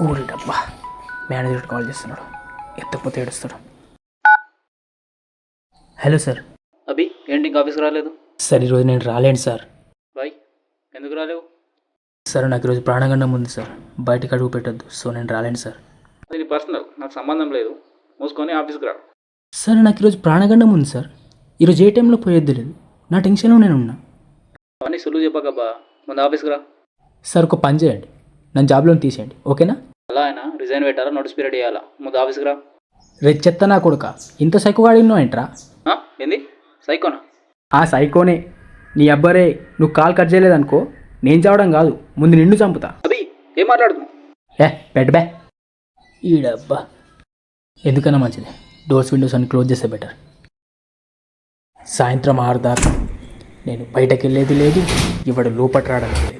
ఊరి డబ్బా manager call చేస్తున్నాడు, ఎత్తకపోతే ఏడుస్తాడు. Hello sir. అభి ఏంటి ఇంకా ఆఫీస్కి రాలేదు? సార్ ఈరోజు నేను రాలేను సార్. బాయ్, ఎందుకు రాలేవు? సార్ నాకు ఈరోజు ప్రాణగండం ఉంది సార్, బయటకు అడుగు పెట్టద్దు, సో నేను రాలేను సార్. అది నీ పర్సనల్, నాకు సంబంధం లేదు. మూసుకొని ఆఫీస్కి రా. సార్ నాకు ఈరోజు ప్రాణగండం ఉంది సార్, ఈరోజు ఏ టైంలో పోయేద్దు లేదు, నా టెన్షన్లో నేను ఉన్నా. అవన్నీ సులువు చెప్పకబ్బా, ముందు ఆఫీస్కి రా. సార్ ఒక పని చేయండి, నన్ను జాబ్లో తీసేయండి, ఓకేనా? అలా అయినా రిజైన్ పెట్టాలా, నోటీస్ పీరియడ్ ఇవ్వాలా? ముందు ఆఫీస్కి రా. రేపు చెత్త నా కొడుక, ఇంత సైకోగా అడిగినావు ఏంట్రా? ఏంది సైకోనా? ఆ సైకోనే నీ అబ్బరే. నువ్వు కాల్ కట్ చేయలేదనుకో నేను చావడం కాదు, ముందు నిన్ను చంపుతా. అభి ఏం మాట్లాడుతున్నావు? బెడ్ బ్యా ఈ డబ్బా ఎందుకన్నా మంచిది, డోర్స్ విండోస్ అన్ని క్లోజ్ చేస్తే బెటర్. సాయంత్రం 6 దాకా నేను బయటకు వెళ్ళేది లేదు, ఇవాడు లోపట రావడం లేదు.